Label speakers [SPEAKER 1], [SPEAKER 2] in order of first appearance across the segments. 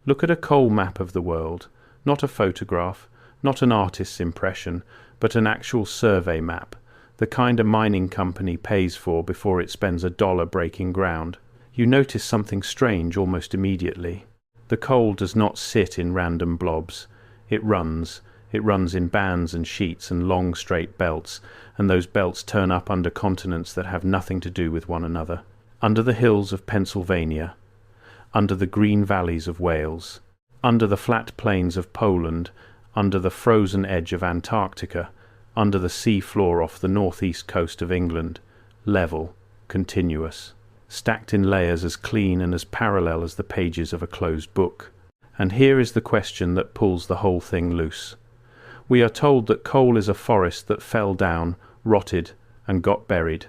[SPEAKER 1] Look at a coal map of the world, not a photograph, not an artist's impression, but an actual survey map, the kind a mining company pays for before it spends $1 breaking ground. You notice something strange almost immediately. The coal does not sit in random blobs. It runs. It runs in bands and sheets and long straight belts, and those belts turn up under continents that have nothing to do with one another. Under the hills of Pennsylvania, under the green valleys of Wales, under the flat plains of Poland, under the frozen edge of Antarctica, under the sea floor off the northeast coast of England, level, continuous, stacked in layers as clean and as parallel as the pages of a closed book. And here is the question that pulls the whole thing loose. We are told that coal is a forest that fell down, rotted, and got buried.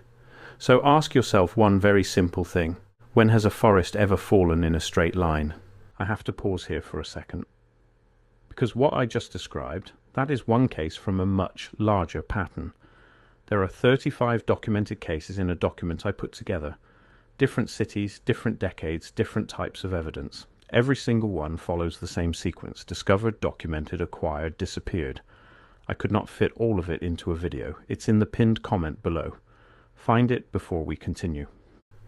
[SPEAKER 1] So ask yourself one very simple thing. When has a forest ever fallen in a straight line? I have to pause here for a second. Because what I just described, that is one case from a much larger pattern. There are 35 documented cases in a document I put together. Different cities, different decades, different types of evidence. Every single one follows the same sequence: discovered, documented, acquired, disappeared. I could not fit all of it into a video. It's in the pinned comment below. Find it before we continue.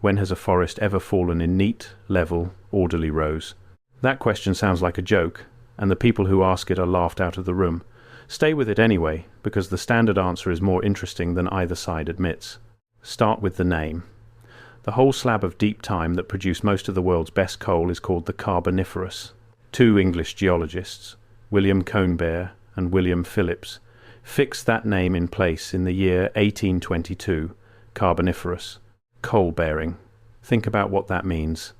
[SPEAKER 1] When has a forest ever fallen in neat, level, orderly rows? That question sounds like a joke, and the people who ask it are laughed out of the room. Stay with it anyway, because the standard answer is more interesting than either side admits. Start with the name. The whole slab of deep time that produced most of the world's best coal is called the Carboniferous. Two English geologists, William Conebeare and William Phillips, fixed that name in place in the year 1822, Carboniferous, coal-bearing. Think about what that means.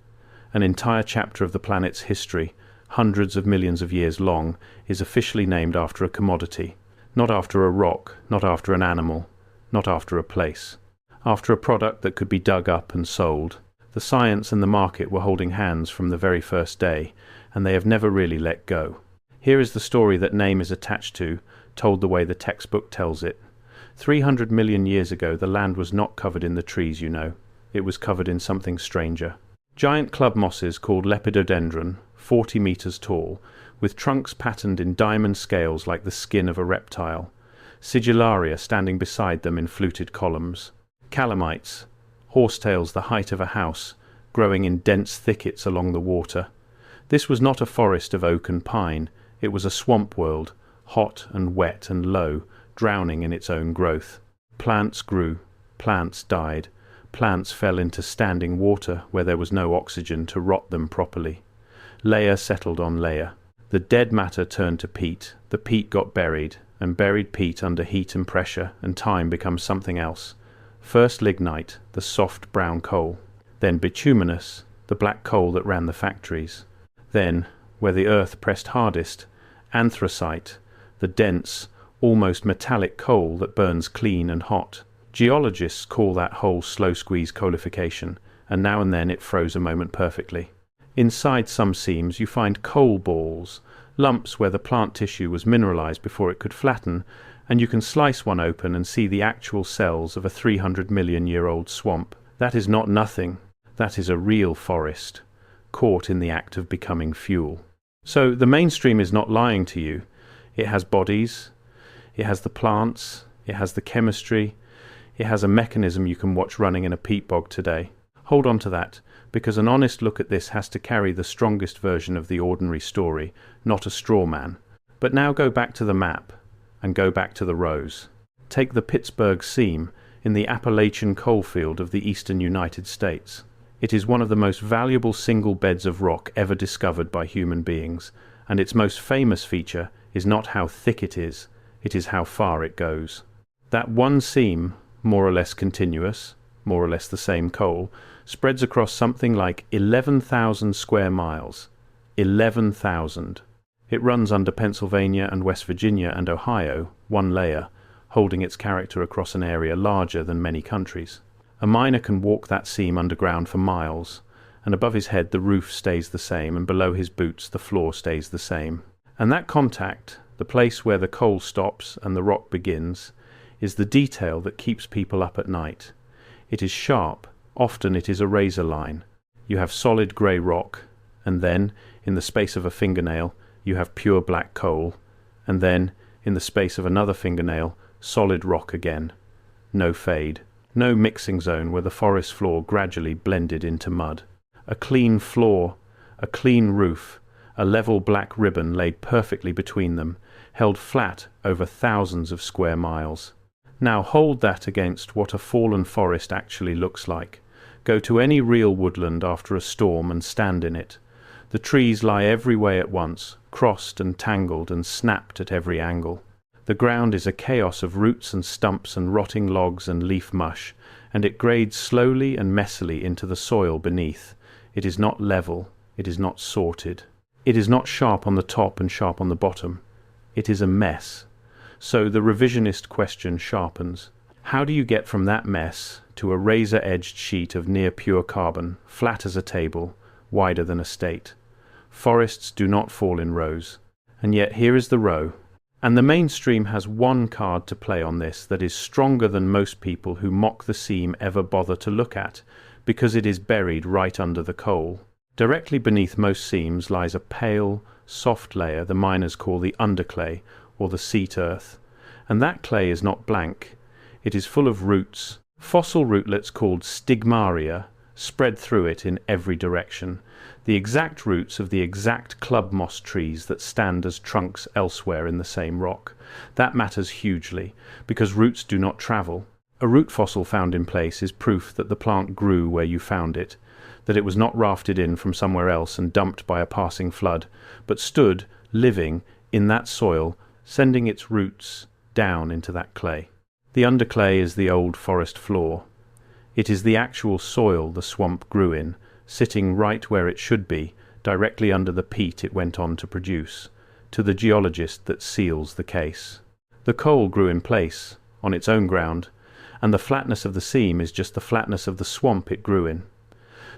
[SPEAKER 1] An entire chapter of the planet's history, hundreds of millions of years long, is officially named after a commodity, not after a rock, not after an animal, not after a place. After a product that could be dug up and sold. The science and the market were holding hands from the very first day, and they have never really let go. Here is the story that name is attached to, told the way the textbook tells it. 300 million years ago, the land was not covered in the trees, you know. It was covered in something stranger. Giant club mosses called lepidodendron, 40 meters tall, with trunks patterned in diamond scales like the skin of a reptile. Sigillaria standing beside them in fluted columns. Calamites, horsetails the height of a house, growing in dense thickets along the water. This was not a forest of oak and pine. It was a swamp world, hot and wet and low, drowning in its own growth. Plants grew, plants died, plants fell into standing water where there was no oxygen to rot them properly. Layer settled on layer. The dead matter turned to peat, the peat got buried, and buried peat under heat and pressure and time becomes something else. First lignite, the soft brown coal. Then bituminous, the black coal that ran the factories. Then, where the earth pressed hardest, anthracite, the dense, almost metallic coal that burns clean and hot. Geologists call that whole slow-squeeze coalification, and now and then it froze a moment perfectly. Inside some seams you find coal balls, lumps where the plant tissue was mineralized before it could flatten, and you can slice one open and see the actual cells of a 300-million-year-old swamp. That is not nothing. That is a real forest, caught in the act of becoming fuel. So the mainstream is not lying to you. It has bodies, it has the plants, it has the chemistry, it has a mechanism you can watch running in a peat bog today. Hold on to that, because an honest look at this has to carry the strongest version of the ordinary story, not a straw man. But now go back to the map. And go back to the rows. Take the Pittsburgh Seam in the Appalachian coalfield of the eastern United States. It is one of the most valuable single beds of rock ever discovered by human beings, and its most famous feature is not how thick it is how far it goes. That one seam, more or less continuous, more or less the same coal, spreads across something like 11,000 square miles. 11,000. It runs under Pennsylvania and West Virginia and Ohio, one layer, holding its character across an area larger than many countries. A miner can walk that seam underground for miles, and above his head the roof stays the same, and below his boots the floor stays the same. And that contact, the place where the coal stops and the rock begins, is the detail that keeps people up at night. It is sharp, often it is a razor line. You have solid grey rock, and then, In the space of a fingernail, you have pure black coal, and then, in the space of another fingernail, solid rock again. No fade. No mixing zone where the forest floor gradually blended into mud. A clean floor, a clean roof, a level black ribbon laid perfectly between them, held flat over thousands of square miles. Now hold that against what a fallen forest actually looks like. Go to any real woodland after a storm and stand in it. The trees lie every way at once, crossed and tangled and snapped at every angle. The ground is a chaos of roots and stumps and rotting logs and leaf mush, and it grades slowly and messily into the soil beneath. It is not level, it is not sorted. It is not sharp on the top and sharp on the bottom. It is a mess. So the revisionist question sharpens. How do you get from that mess to a razor-edged sheet of near-pure carbon, flat as a table, wider than a state? Forests do not fall in rows. And yet here is the row. And the mainstream has one card to play on this that is stronger than most people who mock the seam ever bother to look at, because it is buried right under the coal. Directly beneath most seams lies a pale, soft layer the miners call the underclay, or the seat earth. And that clay is not blank. It is full of roots, fossil rootlets called stigmaria, spread through it in every direction, the exact roots of the exact club moss trees that stand as trunks elsewhere in the same rock. That matters hugely, because roots do not travel. A root fossil found in place is proof that the plant grew where you found it, that it was not rafted in from somewhere else and dumped by a passing flood, but stood, living, in that soil, sending its roots down into that clay. The underclay is the old forest floor. It is the actual soil the swamp grew in, sitting right where it should be, directly under the peat it went on to produce, to the geologist that seals the case. The coal grew in place, on its own ground, and the flatness of the seam is just the flatness of the swamp it grew in.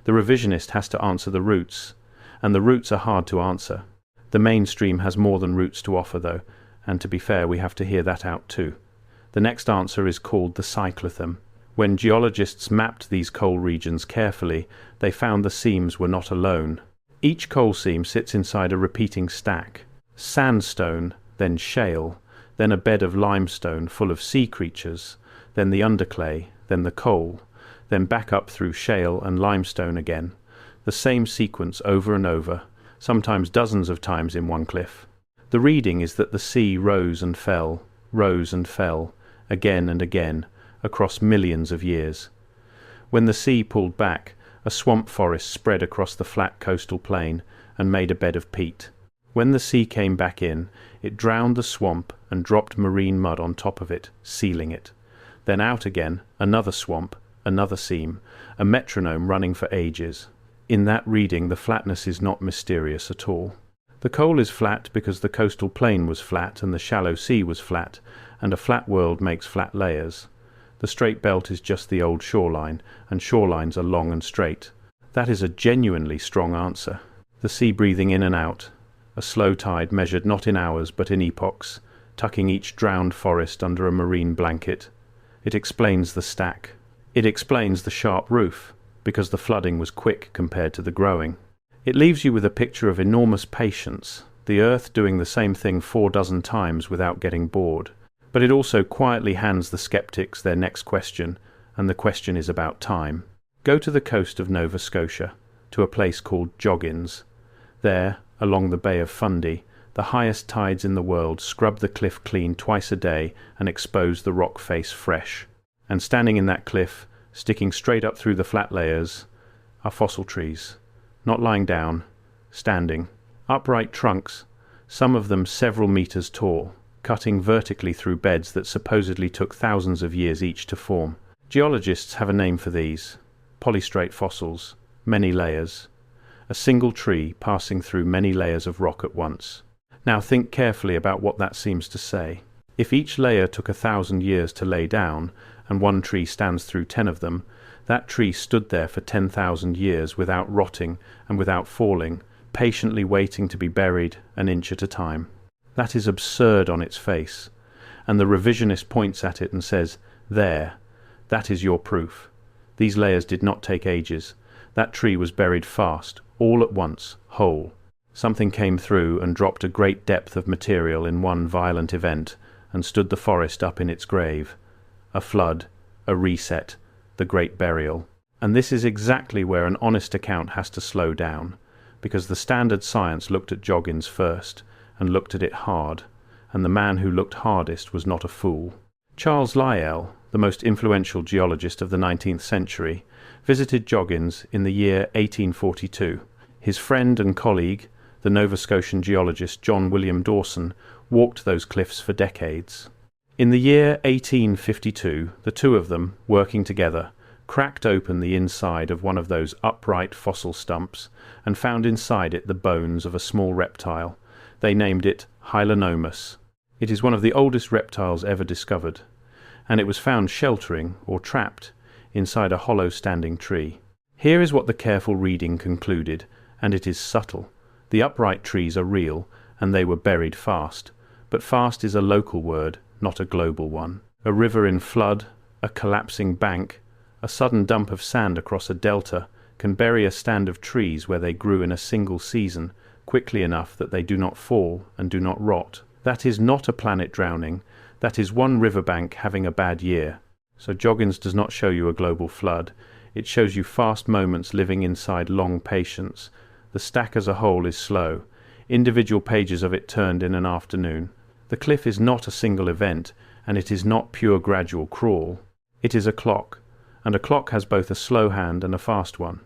[SPEAKER 1] The revisionist has to answer the roots, and the roots are hard to answer. The mainstream has more than roots to offer, though, and to be fair, we have to hear that out too. The next answer is called the cyclothem. When geologists mapped these coal regions carefully, they found the seams were not alone. Each coal seam sits inside a repeating stack. Sandstone, then shale, then a bed of limestone full of sea creatures, then the underclay, then the coal, then back up through shale and limestone again. The same sequence over and over, sometimes dozens of times in one cliff. The reading is that the sea rose and fell, again and again, across millions of years. When the sea pulled back, a swamp forest spread across the flat coastal plain and made a bed of peat. When the sea came back in, it drowned the swamp and dropped marine mud on top of it, sealing it. Then out again, another swamp, another seam, a metronome running for ages. In that reading, the flatness is not mysterious at all. The coal is flat because the coastal plain was flat and the shallow sea was flat, and a flat world makes flat layers. The straight belt is just the old shoreline, and shorelines are long and straight. That is a genuinely strong answer. The sea breathing in and out, a slow tide measured not in hours but in epochs, tucking each drowned forest under a marine blanket. It explains the stack. It explains the sharp roof, because the flooding was quick compared to the growing. It leaves you with a picture of enormous patience, the earth doing the same thing 4 times without getting bored. But it also quietly hands the skeptics their next question, and the question is about time. Go to the coast of Nova Scotia, to a place called Joggins. There, along the Bay of Fundy, the highest tides in the world scrub the cliff clean twice a day and expose the rock face fresh. And standing in that cliff, sticking straight up through the flat layers, are fossil trees, not lying down, standing, upright trunks, some of them several meters tall, cutting vertically through beds that supposedly took thousands of years each to form. Geologists have a name for these: polystrate fossils, many layers. A single tree passing through many layers of rock at once. Now think carefully about what that seems to say. If each layer took 1,000 years to lay down, and one tree stands through 10 of them, that tree stood there for 10,000 years without rotting and without falling, patiently waiting to be buried an inch at a time. That is absurd on its face, and the revisionist points at it and says, "There, that is your proof. These layers did not take ages. That tree was buried fast, all at once, whole. Something came through and dropped a great depth of material in one violent event and stood the forest up in its grave. A flood, a reset, the great burial. And this is exactly where an honest account has to slow down, because the standard science looked at Joggins first, and looked at it hard, and the man who looked hardest was not a fool. Charles Lyell, the most influential geologist of the 19th century, visited Joggins in the year 1842. His friend and colleague, the Nova Scotian geologist John William Dawson, walked those cliffs for decades. In the year 1852, the two of them, working together, cracked open the inside of one of those upright fossil stumps and found inside it the bones of a small reptile. They named it Hylonomus. It is one of the oldest reptiles ever discovered, and it was found sheltering, or trapped, inside a hollow standing tree. Here is what the careful reading concluded, and it is subtle. The upright trees are real, and they were buried fast. But fast is a local word, not a global one. A river in flood, a collapsing bank, a sudden dump of sand across a delta can bury a stand of trees where they grew in a single season, quickly enough that they do not fall and do not rot. That is not a planet drowning. That is one riverbank having a bad year. So Joggins does not show you a global flood. It shows you fast moments living inside long patience. The stack as a whole is slow. Individual pages of it turned in an afternoon. The cliff is not a single event, and it is not pure gradual crawl. It is a clock, and a clock has both a slow hand and a fast one.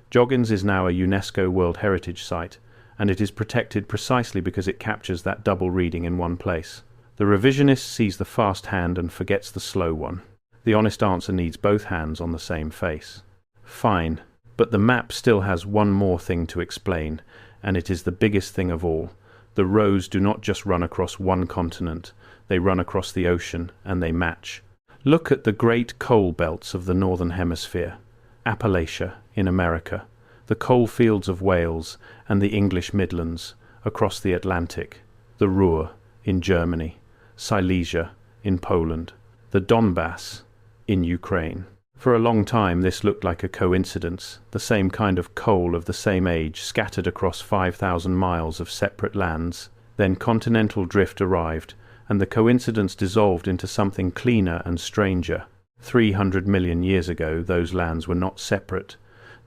[SPEAKER 1] Joggins is now a UNESCO World Heritage Site, and it is protected precisely because it captures that double reading in one place. The revisionist sees the fast hand and forgets the slow one. The honest answer needs both hands on the same face. Fine, but the map still has one more thing to explain, and it is the biggest thing of all. The rows do not just run across one continent, they run across the ocean, and they match. Look at the great coal belts of the Northern Hemisphere, Appalachia in America, the coal fields of Wales and the English Midlands across the Atlantic, the Ruhr in Germany, Silesia in Poland, the Donbass in Ukraine. For a long time this looked like a coincidence, the same kind of coal of the same age scattered across 5,000 miles of separate lands. Then continental drift arrived, and the coincidence dissolved into something cleaner and stranger. 300 million years ago those lands were not separate.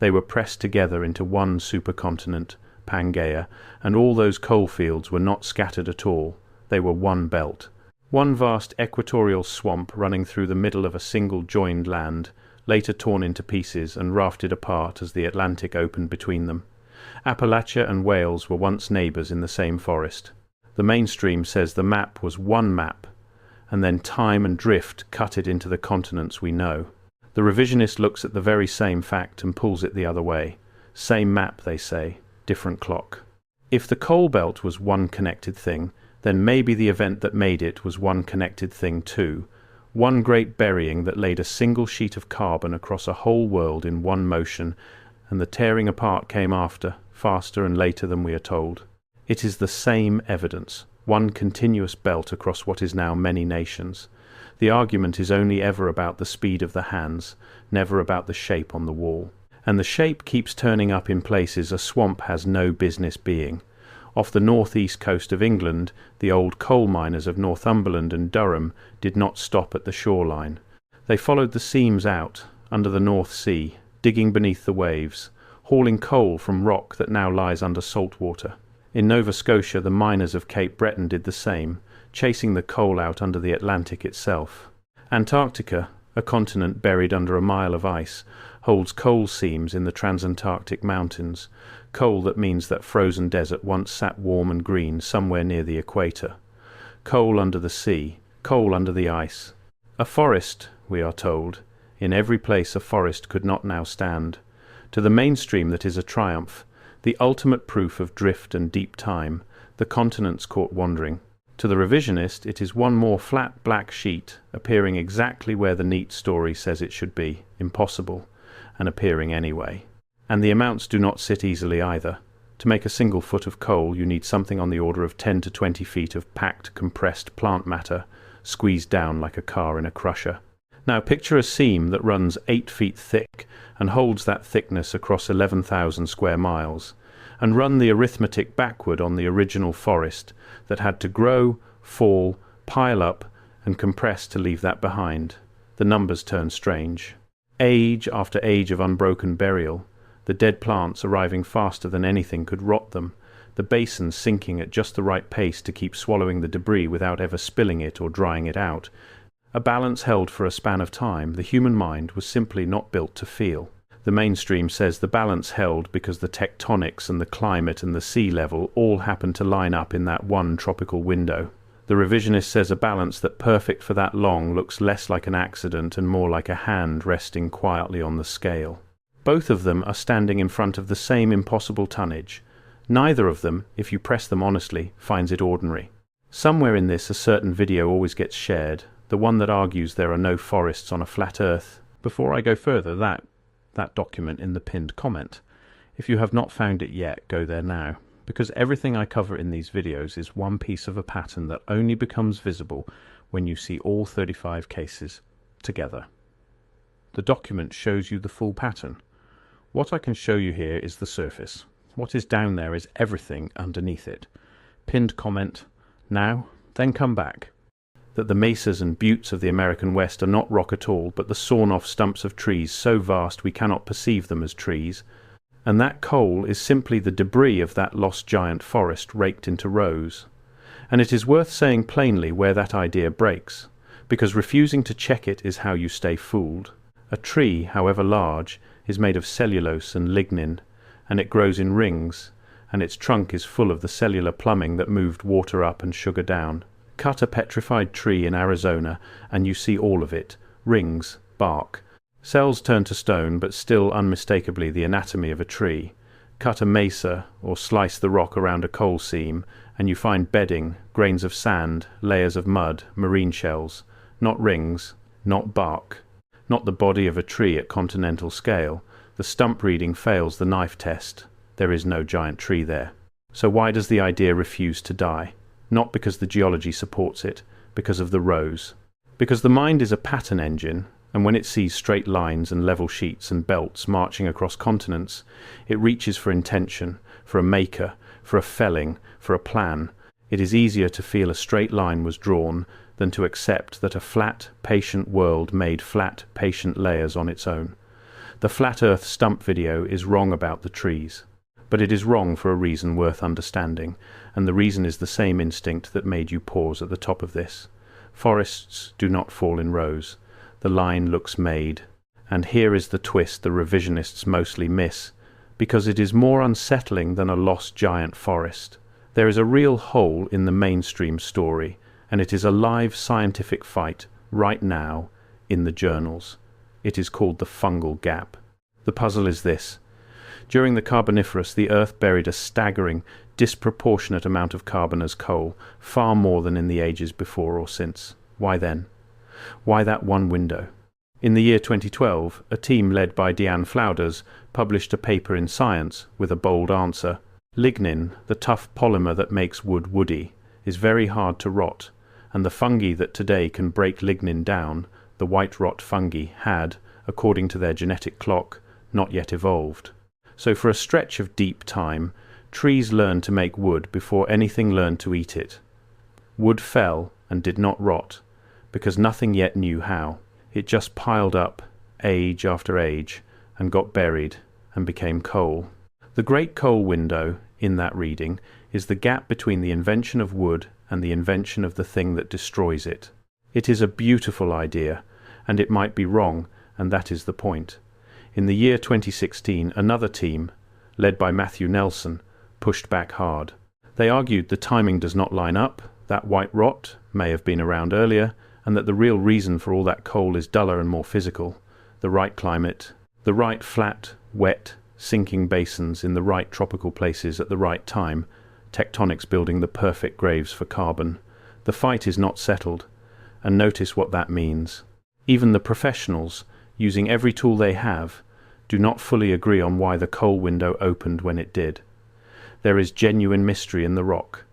[SPEAKER 1] They were pressed together into one supercontinent, Pangaea, and all those coal fields were not scattered at all. They were one belt. One vast equatorial swamp running through the middle of a single joined land, later torn into pieces and rafted apart as the Atlantic opened between them. Appalachia and Wales were once neighbours in the same forest. The mainstream says the map was one map, and then time and drift cut it into the continents we know. The revisionist looks at the very same fact and pulls it the other way. Same map, they say, different clock. If the coal belt was one connected thing, then maybe the event that made it was one connected thing too. One great burying that laid a single sheet of carbon across a whole world in one motion, and the tearing apart came after, faster and later than we are told. It is the same evidence, one continuous belt across what is now many nations. The argument is only ever about the speed of the hands, never about the shape on the wall. And the shape keeps turning up in places a swamp has no business being. Off the northeast coast of England, the old coal miners of Northumberland and Durham did not stop at the shoreline. They followed the seams out, under the North Sea, digging beneath the waves, hauling coal from rock that now lies under salt water. In Nova Scotia, the miners of Cape Breton did the same, chasing the coal out under the Atlantic itself. Antarctica, a continent buried under a mile of ice, holds coal seams in the transantarctic mountains, coal that means that frozen desert once sat warm and green somewhere near the equator. Coal under the sea, coal under the ice. A forest, we are told. In every place a forest could not now stand. To the mainstream that is a triumph, the ultimate proof of drift and deep time, the continents caught wandering. To the revisionist it is one more flat black sheet, appearing exactly where the neat story says it should be, impossible, and appearing anyway. And the amounts do not sit easily either. To make a single foot of coal you need something on the order of 10 to 20 feet of packed, compressed plant matter, squeezed down like a car in a crusher. Now picture a seam that runs 8 feet thick and holds that thickness across 11,000 square miles, and run the arithmetic backward on the original forest that had to grow, fall, pile up, and compress to leave that behind. The numbers turn strange. Age after age of unbroken burial, the dead plants arriving faster than anything could rot them, the basins sinking at just the right pace to keep swallowing the debris without ever spilling it or drying it out. A balance held for a span of time the human mind was simply not built to feel. The mainstream says the balance held because the tectonics and the climate and the sea level all happened to line up in that one tropical window. The revisionist says a balance that perfect for that long looks less like an accident and more like a hand resting quietly on the scale. Both of them are standing in front of the same impossible tonnage. Neither of them, if you press them honestly, finds it ordinary. Somewhere in this a certain video always gets shared, the one that argues there are no forests on a flat earth. Before I go further, that document in the pinned comment. If you have not found it yet, go there now, because everything I cover in these videos is one piece of a pattern that only becomes visible when you see all 35 cases together. The document shows you the full pattern. What I can show you here is the surface. What is down there is everything underneath it. Pinned comment, now, then come back. That the mesas and buttes of the American West are not rock at all, but the sawn-off stumps of trees so vast we cannot perceive them as trees, and that coal is simply the debris of that lost giant forest raked into rows. And it is worth saying plainly where that idea breaks, because refusing to check it is how you stay fooled. A tree, however large, is made of cellulose and lignin, and it grows in rings, and its trunk is full of the cellular plumbing that moved water up and sugar down. Cut a petrified tree in Arizona and you see all of it, rings, bark. Cells turn to stone, but still unmistakably the anatomy of a tree. Cut a mesa or slice the rock around a coal seam and you find bedding, grains of sand, layers of mud, marine shells. Not rings, not bark, not the body of a tree at continental scale. The stump reading fails the knife test. There is no giant tree there. So why does the idea refuse to die? Not because the geology supports it, because of the rows. Because the mind is a pattern engine, and when it sees straight lines and level sheets and belts marching across continents, it reaches for intention, for a maker, for a felling, for a plan. It is easier to feel a straight line was drawn than to accept that a flat, patient world made flat, patient layers on its own. The Flat Earth stump video is wrong about the trees. But it is wrong for a reason worth understanding, and the reason is the same instinct that made you pause at the top of this. Forests do not fall in rows. The line looks made. And here is the twist the revisionists mostly miss, because it is more unsettling than a lost giant forest. There is a real hole in the mainstream story, and it is a live scientific fight, right now, in the journals. It is called the fungal gap. The puzzle is this. During the Carboniferous, the Earth buried a staggering, disproportionate amount of carbon as coal, far more than in the ages before or since. Why then? Why that one window? In the year 2012, a team led by Deanne Flouders published a paper in Science with a bold answer. Lignin, the tough polymer that makes wood woody, is very hard to rot, and the fungi that today can break lignin down, the white rot fungi, had, according to their genetic clock, not yet evolved. So for a stretch of deep time, trees learned to make wood before anything learned to eat it. Wood fell and did not rot, because nothing yet knew how. It just piled up, age after age, and got buried, and became coal. The great coal window, in that reading, is the gap between the invention of wood and the invention of the thing that destroys it. It is a beautiful idea, and it might be wrong, and that is the point. In the year 2016, another team, led by Matthew Nelson, pushed back hard. They argued the timing does not line up, that white rot may have been around earlier, and that the real reason for all that coal is duller and more physical. The right climate, the right flat, wet, sinking basins in the right tropical places at the right time, tectonics building the perfect graves for carbon. The fight is not settled, and notice what that means. Even the professionals, using every tool they have, do not fully agree on why the coal window opened when it did. There is genuine mystery in the rock.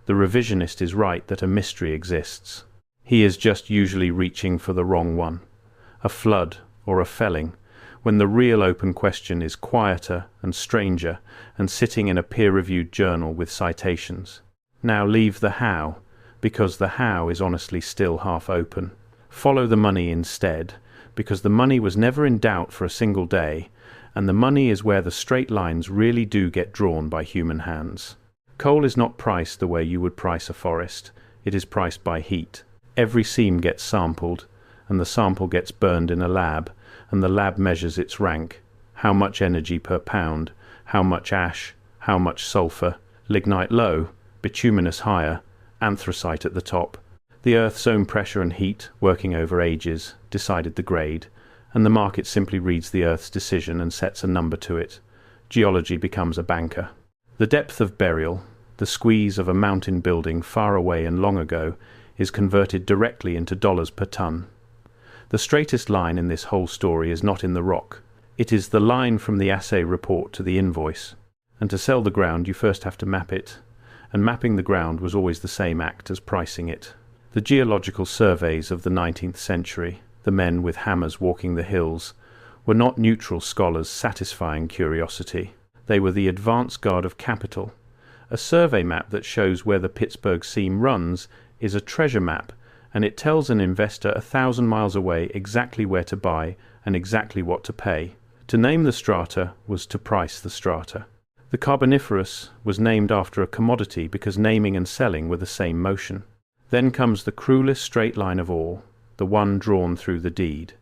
[SPEAKER 1] The revisionist is right that a mystery exists. He is just usually reaching for the wrong one. A flood or a felling, when the real open question is quieter and stranger and sitting in a peer-reviewed journal with citations. Now leave the how, because the how is honestly still half open. Follow the money instead, because the money was never in doubt for a single day, and the money is where the straight lines really do get drawn by human hands. Coal is not priced the way you would price a forest. It is priced by heat. Every seam gets sampled, and the sample gets burned in a lab, and the lab measures its rank, how much energy per pound, how much ash, how much sulfur, lignite low, bituminous higher, anthracite at the top. The Earth's own pressure and heat, working over ages, decided the grade, and the market simply reads the Earth's decision and sets a number to it. Geology becomes a banker. The depth of burial, the squeeze of a mountain building far away and long ago, is converted directly into dollars per ton. The straightest line in this whole story is not in the rock. It is the line from the assay report to the invoice. And to sell the ground you first have to map it. And mapping the ground was always the same act as pricing it. The geological surveys of the 19th century, the men with hammers walking the hills, were not neutral scholars satisfying curiosity. They were the advance guard of capital. A survey map that shows where the Pittsburgh seam runs is a treasure map, and it tells an investor 1,000 miles away exactly where to buy and exactly what to pay. To name the strata was to price the strata. The Carboniferous was named after a commodity because naming and selling were the same motion. Then comes the cruelest straight line of all, the one drawn through the deed.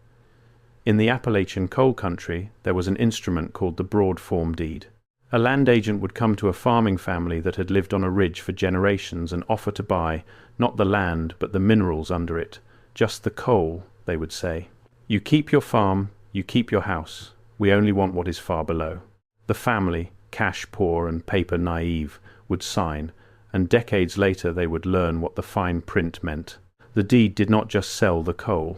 [SPEAKER 1] In the Appalachian coal country, there was an instrument called the broad form deed. A land agent would come to a farming family that had lived on a ridge for generations and offer to buy, not the land, but the minerals under it. Just the coal, they would say. You keep your farm, you keep your house. We only want what is far below. The family, cash poor and paper naive, would sign, and decades later they would learn what the fine print meant. The deed did not just sell the coal.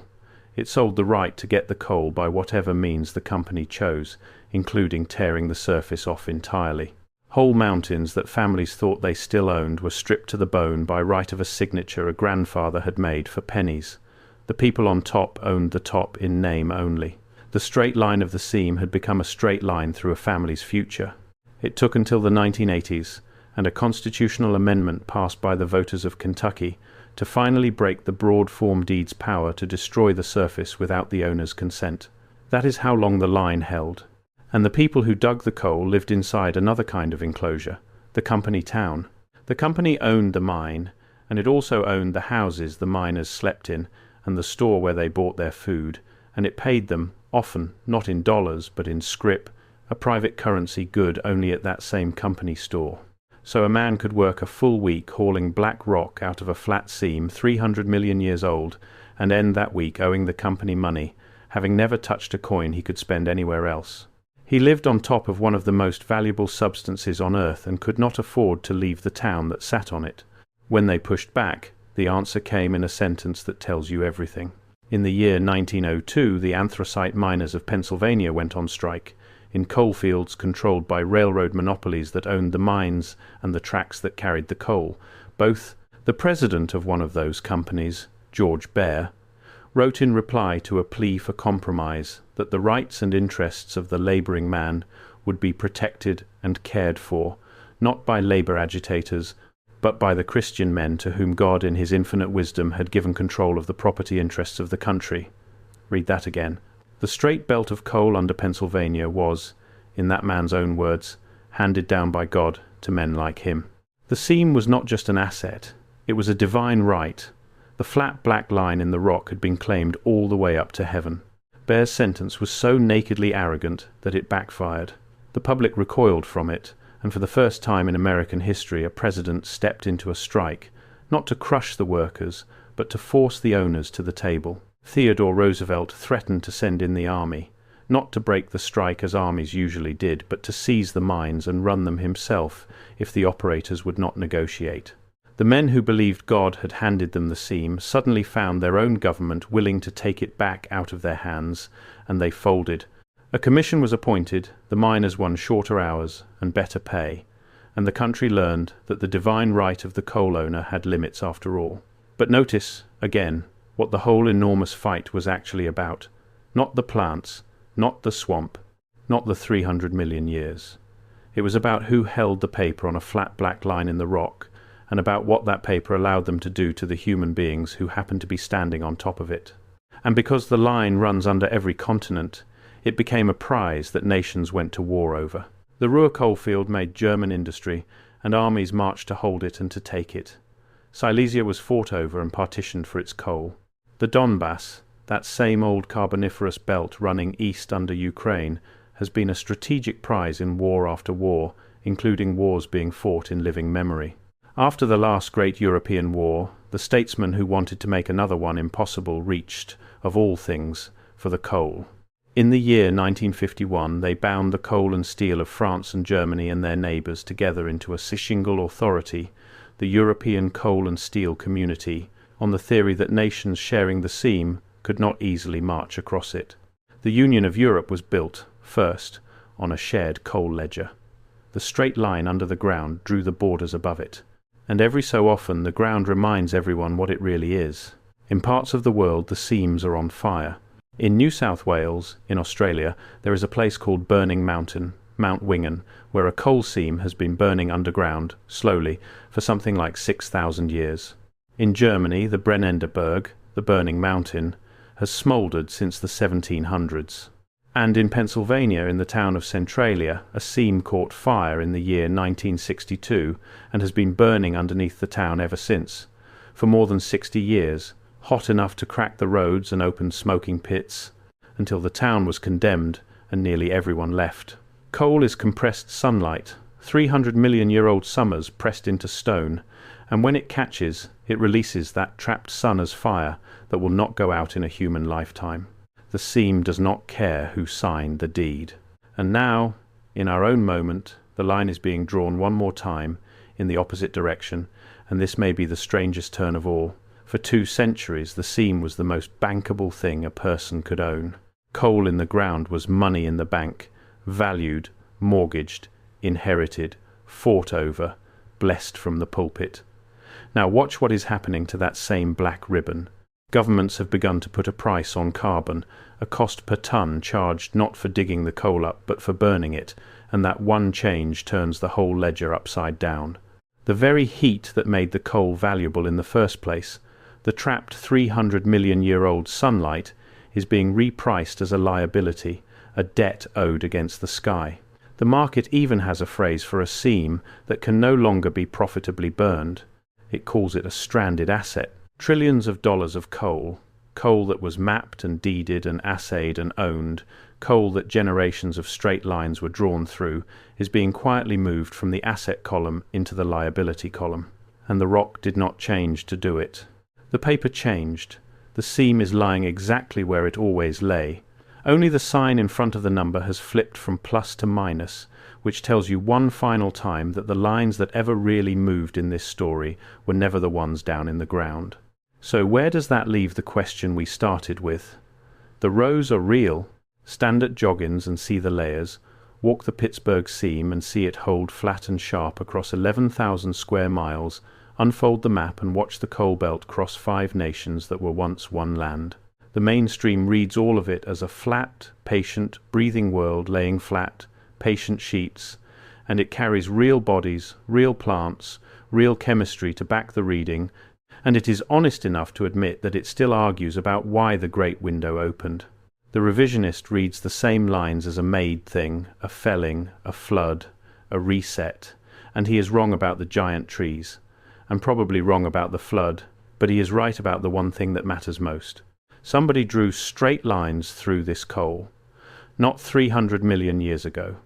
[SPEAKER 1] It sold the right to get the coal by whatever means the company chose, including tearing the surface off entirely. Whole mountains that families thought they still owned were stripped to the bone by right of a signature a grandfather had made for pennies. The people on top owned the top in name only. The straight line of the seam had become a straight line through a family's future. It took until the 1980s, and a constitutional amendment passed by the voters of Kentucky, to finally break the broad form deed's power to destroy the surface without the owner's consent. That is how long the line held. And the people who dug the coal lived inside another kind of enclosure, the company town. The company owned the mine, and it also owned the houses the miners slept in, and the store where they bought their food, and it paid them, often not in dollars but in scrip, a private currency good only at that same company store. So a man could work a full week hauling black rock out of a flat seam 300 million years old, and end that week owing the company money, having never touched a coin he could spend anywhere else. He lived on top of one of the most valuable substances on Earth and could not afford to leave the town that sat on it. When they pushed back, the answer came in a sentence that tells you everything. In the year 1902, the anthracite miners of Pennsylvania went on strike, in coalfields controlled by railroad monopolies that owned the mines and the tracks that carried the coal. Both the president of one of those companies, George Baer, wrote in reply to a plea for compromise that the rights and interests of the labouring man would be protected and cared for, not by labour agitators, but by the Christian men to whom God in his infinite wisdom had given control of the property interests of the country. Read that again. The straight belt of coal under Pennsylvania was, in that man's own words, handed down by God to men like him. The seam was not just an asset, it was a divine right. The flat black line in the rock had been claimed all the way up to heaven. Baer's sentence was so nakedly arrogant that it backfired. The public recoiled from it, and for the first time in American history a president stepped into a strike, not to crush the workers, but to force the owners to the table. Theodore Roosevelt threatened to send in the army, not to break the strike as armies usually did, but to seize the mines and run them himself if the operators would not negotiate. The men who believed God had handed them the seam suddenly found their own government willing to take it back out of their hands, and they folded. A commission was appointed, the miners won shorter hours and better pay, and the country learned that the divine right of the coal owner had limits after all. But notice, again, what the whole enormous fight was actually about. Not the plants, not the swamp, not the 300 million years. It was about who held the paper on a flat black line in the rock, and about what that paper allowed them to do to the human beings who happened to be standing on top of it. And because the line runs under every continent, it became a prize that nations went to war over. The Ruhr coalfield made German industry, and armies marched to hold it and to take it. Silesia was fought over and partitioned for its coal. The Donbass, that same old Carboniferous belt running east under Ukraine, has been a strategic prize in war after war, including wars being fought in living memory. After the last great European war, the statesmen who wanted to make another one impossible reached, of all things, for the coal. In the year 1951, they bound the coal and steel of France and Germany and their neighbours together into a single authority, the European Coal and Steel Community, on the theory that nations sharing the seam could not easily march across it. The Union of Europe was built, first, on a shared coal ledger. The straight line under the ground drew the borders above it, and every so often the ground reminds everyone what it really is. In parts of the world the seams are on fire. In New South Wales, in Australia, there is a place called Burning Mountain, Mount Wingan, where a coal seam has been burning underground, slowly, for something like 6,000 years. In Germany, the Brennenderberg, the Burning Mountain, has smouldered since the 1700s. And in Pennsylvania, in the town of Centralia, a seam caught fire in the year 1962 and has been burning underneath the town ever since, for more than 60 years, hot enough to crack the roads and open smoking pits, until the town was condemned and nearly everyone left. Coal is compressed sunlight, 300-million-year-old summers pressed into stone, and when it catches, it releases that trapped sun as fire that will not go out in a human lifetime. The seam does not care who signed the deed. And now, in our own moment, the line is being drawn one more time in the opposite direction, and this may be the strangest turn of all. For 2 centuries, the seam was the most bankable thing a person could own. Coal in the ground was money in the bank, valued, mortgaged, inherited, fought over, blessed from the pulpit. Now watch what is happening to that same black ribbon. Governments have begun to put a price on carbon, a cost per tonne charged not for digging the coal up but for burning it, and that one change turns the whole ledger upside down. The very heat that made the coal valuable in the first place, the trapped 300-million-year-old sunlight, is being repriced as a liability, a debt owed against the sky. The market even has a phrase for a seam that can no longer be profitably burned. It calls it a stranded asset. Trillions of dollars of coal, coal that was mapped and deeded and assayed and owned, coal that generations of straight lines were drawn through, is being quietly moved from the asset column into the liability column. And the rock did not change to do it. The paper changed. The seam is lying exactly where it always lay. Only the sign in front of the number has flipped from plus to minus, which tells you one final time that the lines that ever really moved in this story were never the ones down in the ground. So where does that leave the question we started with? The rows are real. Stand at Joggins and see the layers. Walk the Pittsburgh seam and see it hold flat and sharp across 11,000 square miles. Unfold the map and watch the coal belt cross 5 nations that were once one land. The mainstream reads all of it as a flat, patient, breathing world laying flat, patient sheets, and it carries real bodies, real plants, real chemistry to back the reading, and it is honest enough to admit that it still argues about why the great window opened. The revisionist reads the same lines as a made thing, a felling, a flood, a reset, and he is wrong about the giant trees, and probably wrong about the flood, but he is right about the one thing that matters most. Somebody drew straight lines through this coal, not 300 million years ago.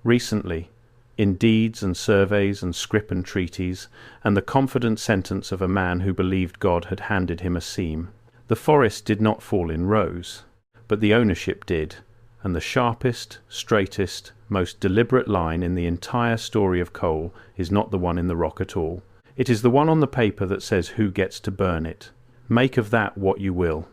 [SPEAKER 1] Recently, in deeds and surveys and scrip and treaties, and the confident sentence of a man who believed God had handed him a seam. The forest did not fall in rows, but the ownership did, and the sharpest, straightest, most deliberate line in the entire story of coal is not the one in the rock at all. It is the one on the paper that says who gets to burn it. Make of that what you will.